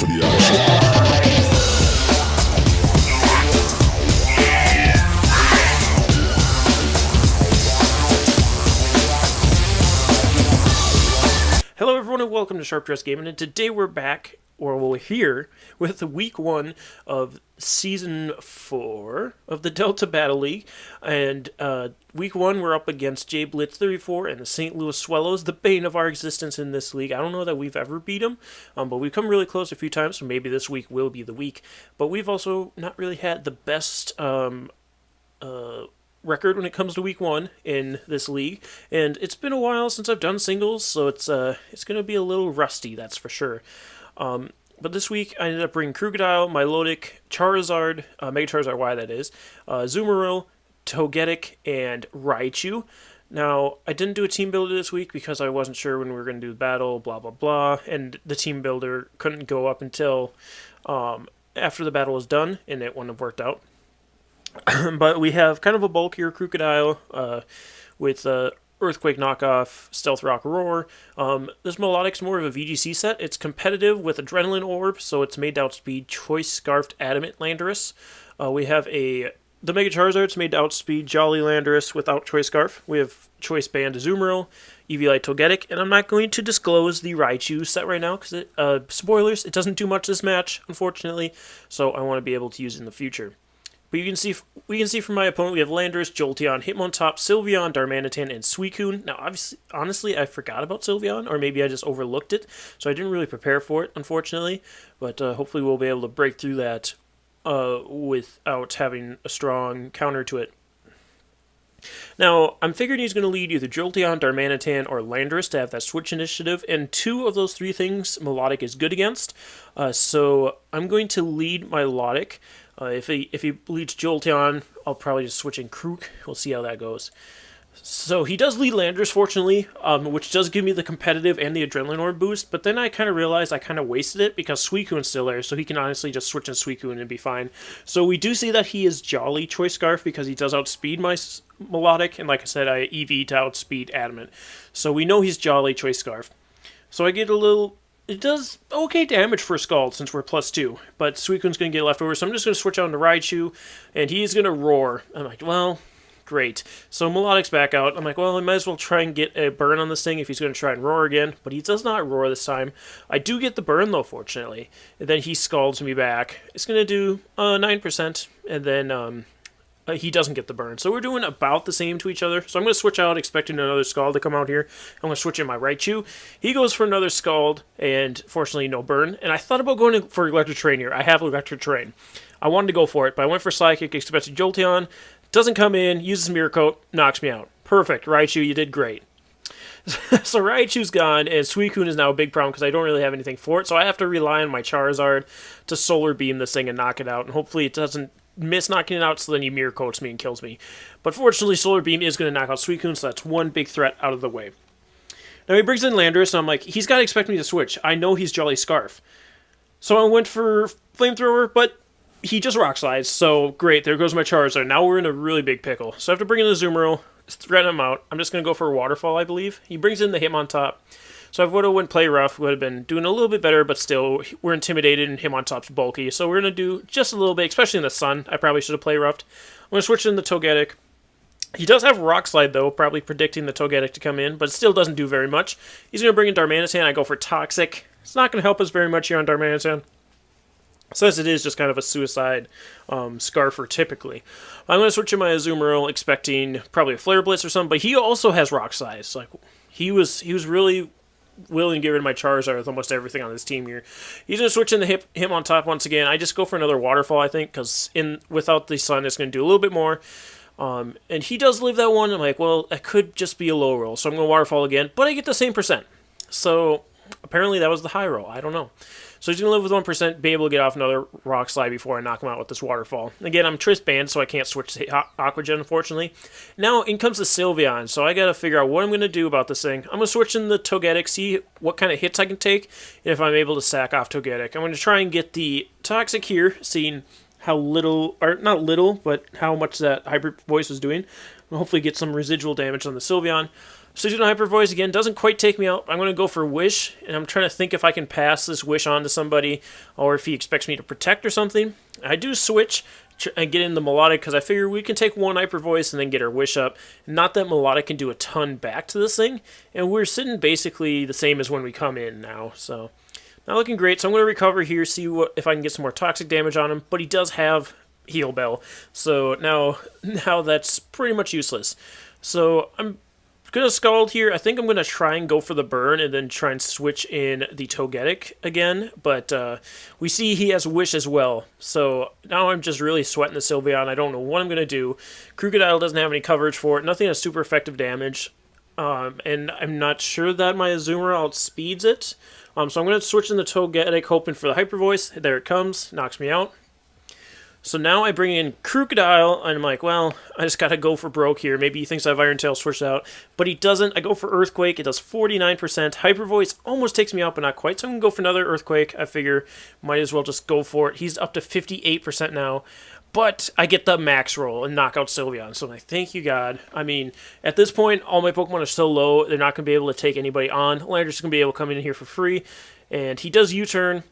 for the action. Hello everyone and welcome to Sharp Dress Gaming, and today we're back, or we're here, with the week 1 of Season 4 of the Delta Battle League, and week 1 we're up against J Blitz 34 and the St. Louis Swellows, the bane of our existence in this league. I don't know that we've ever beat them, but we've come really close a few times, so maybe this week will be the week, but we've also not really had the best record when it comes to week 1 in this league, and it's been a while since I've done singles, so it's going to be a little rusty, that's for sure. But this week I ended up bringing Krookodile, Milotic, Charizard, Mega Charizard Y that is, Azumarill, Togetic, and Raichu. Now, I didn't do a team builder this week because I wasn't sure when we were going to do the battle, blah blah blah, and the team builder couldn't go up until after the battle was done, and it wouldn't have worked out. But we have kind of a bulkier Krookodile with Earthquake knockoff, Stealth Rock Roar. This Melodic's more of a VGC set. It's competitive with Adrenaline Orb, so it's made to outspeed Choice Scarfed Adamant Landorus. We have the Mega Charizard's made to outspeed Jolly Landorus without Choice Scarf. We have Choice Band Azumarill, Eviolite Togetic, and I'm not going to disclose the Raichu set right now because spoilers, it doesn't do much this match, unfortunately, so I want to be able to use it in the future. But we can see from my opponent, we have Landorus, Jolteon, Hitmontop, Sylveon, Darmanitan, and Suicune. Now, honestly, I forgot about Sylveon, or maybe I just overlooked it, so I didn't really prepare for it, unfortunately. But hopefully we'll be able to break through that without having a strong counter to it. Now, I'm figuring he's going to lead either Jolteon, Darmanitan, or Landorus to have that switch initiative, and 2 of those 3 things Melodic is good against. So I'm going to lead Melodic. If he leads Jolteon, I'll probably just switch in Krook. We'll see how that goes. So he does lead Landorus, fortunately, which does give me the competitive and the Adrenaline Orb boost, but then I kind of realized I kind of wasted it because Suicune's still there, so he can honestly just switch in Suicune and be fine. So we do see that he is Jolly Choice Scarf because he does outspeed my Melodic, and like I said, I EV to outspeed Adamant. So we know he's Jolly Choice Scarf. So I get a little... It does okay damage for Scald since we're +2, but Suicune's going to get left over, so I'm just going to switch on to Raichu, and he's going to Roar. I'm like, well, great. So Melodic's back out. I'm like, well, I might as well try and get a burn on this thing if he's going to try and Roar again, but he does not Roar this time. I do get the burn, though, fortunately, and then he Scalds me back. It's going to do 9%, and then... he doesn't get the burn. So we're doing about the same to each other. So I'm going to switch out, expecting another Scald to come out here. I'm going to switch in my Raichu. He goes for another Scald, and fortunately no burn. And I thought about going for Electric Train here. I have Electric Train. I wanted to go for it, but I went for Psychic, expected Jolteon. Doesn't come in, uses Mirror Coat, knocks me out. Perfect, Raichu, you did great. So Raichu's gone, and Suicune is now a big problem because I don't really have anything for it. So I have to rely on my Charizard to Solar Beam this thing and knock it out. And hopefully it doesn't miss knocking it out, so then he Mirror Coats me and kills me. But fortunately, Solar Beam is going to knock out Suicune, so that's one big threat out of the way. Now he brings in Landorus, and I'm like, he's got to expect me to switch. I know he's Jolly Scarf. So I went for Flamethrower, but he just Rock Slides, so great, there goes my Charizard. Now we're in a really big pickle. So I have to bring in the Azumarill, threaten him out. I'm just going to go for a Waterfall, I believe. He brings in the Hitmontop. So if I would have went Play Rough, would have been doing a little bit better, but still, we're intimidated and Hitmontop's bulky. So we're going to do just a little bit, especially in the sun. I probably should have Play Roughed. I'm going to switch in the Togetic. He does have Rock Slide, though, probably predicting the Togetic to come in, but it still doesn't do very much. He's going to bring in Darmanitan. I go for Toxic. It's not going to help us very much here on Darmanitan. So as it is just kind of a suicide Scarfer, typically. I'm going to switch in my Azumarill, expecting probably a Flare Blitz or something, but he also has Rock Slide. So, like, he was really willing to get rid of my Charizard with almost everything on this team here. He's going to switch in the Hitmontop once again. I just go for another Waterfall, I think, because without the Sun, it's going to do a little bit more. And he does live that one. I'm like, well, that could just be a low roll, so I'm going to Waterfall again, but I get the same percent. So apparently that was the high roll. I don't know. So he's going to live with 1%, be able to get off another Rock Slide before I knock him out with this Waterfall. Again, I'm Triss banned, so I can't switch to Aqua Jet, unfortunately. Now, in comes the Sylveon, so I got to figure out what I'm going to do about this thing. I'm going to switch in the Togetic, see what kind of hits I can take, and if I'm able to sack off Togetic. I'm going to try and get the Toxic here, seeing how little, or not little, but how much that Hybrid Voice was doing. And hopefully get some residual damage on the Sylveon. So he's going to Hyper Voice again. Doesn't quite take me out. I'm going to go for Wish, and I'm trying to think if I can pass this Wish on to somebody, or if he expects me to Protect or something. I do switch and get in the Melodic, because I figure we can take one Hyper Voice and then get our Wish up. Not that Melodic can do a ton back to this thing, and we're sitting basically the same as when we come in now, so not looking great. So I'm going to recover here, see if I can get some more toxic damage on him, but he does have Heal Bell, so now that's pretty much useless. So I'm going to Scald here. I think I'm going to try and go for the burn and then try and switch in the Togetic again, but we see he has Wish as well. So now I'm just really sweating the Sylveon. I don't know what I'm going to do. Crocodile doesn't have any coverage for it. Nothing has super effective damage, and I'm not sure that my Azumarill outspeeds it. So I'm going to switch in the Togetic, hoping for the Hyper Voice. There it comes. Knocks me out. So now I bring in Crocodile, and I'm like, well, I just gotta go for broke here. Maybe he thinks I have Iron Tail switched out, but he doesn't. I go for Earthquake. It does 49%. Hyper Voice almost takes me out, but not quite. So I'm gonna go for another Earthquake. I figure might as well just go for it. He's up to 58% now, but I get the max roll and knock out Sylveon. So I'm like, thank you, God. I mean, at this point, all my Pokemon are so low, they're not gonna be able to take anybody on. Landra's gonna be able to come in here for free, and he does U-turn.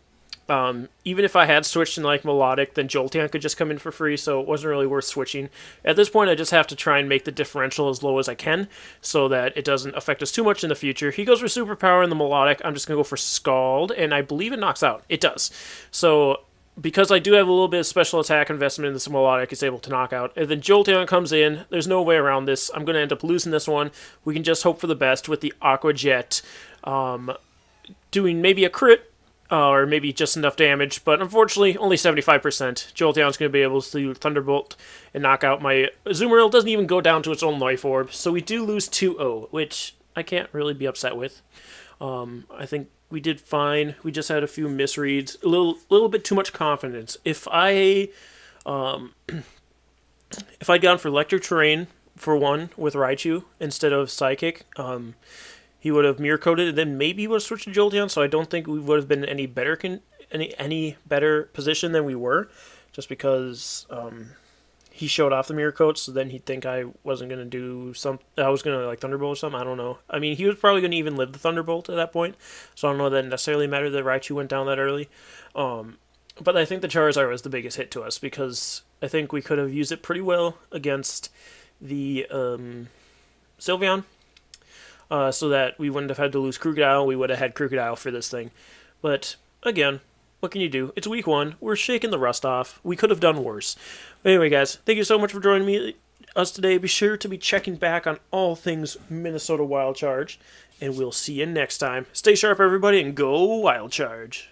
Even if I had switched in like Melodic, then Jolteon could just come in for free, so it wasn't really worth switching. At this point, I just have to try and make the differential as low as I can so that it doesn't affect us too much in the future. He goes for Superpower in the Melodic. I'm just going to go for Scald, and I believe it knocks out. It does. So because I do have a little bit of special attack investment in this Melodic, it's able to knock out. And then Jolteon comes in. There's no way around this. I'm going to end up losing this one. We can just hope for the best with the Aqua Jet doing maybe a crit, or maybe just enough damage, but unfortunately, only 75%. Jolteon's going to be able to Thunderbolt and knock out my Azumarill. Doesn't even go down to its own Life Orb, so we do lose 2-0, which I can't really be upset with. I think we did fine. We just had a few misreads, a little bit too much confidence. If I'd gone for Electric Terrain for one with Raichu instead of Psychic, he would have Mirror Coated, and then maybe he would have switched to Jolteon, so I don't think we would have been in any better position than we were, just because he showed off the Mirror Coat, so then he'd think I wasn't going to do something, I was going to like Thunderbolt or something, I don't know. I mean, he was probably going to even live the Thunderbolt at that point, so I don't know that it necessarily mattered that Raichu went down that early. But I think the Charizard was the biggest hit to us, because I think we could have used it pretty well against the Sylveon. So that we wouldn't have had to lose Crocodile, we would have had Crocodile for this thing. But, again, what can you do? It's week 1, we're shaking the rust off, we could have done worse. But anyway, guys, thank you so much for joining us today. Be sure to be checking back on all things Minnesota Wild Charge, and we'll see you next time. Stay sharp, everybody, and go Wild Charge!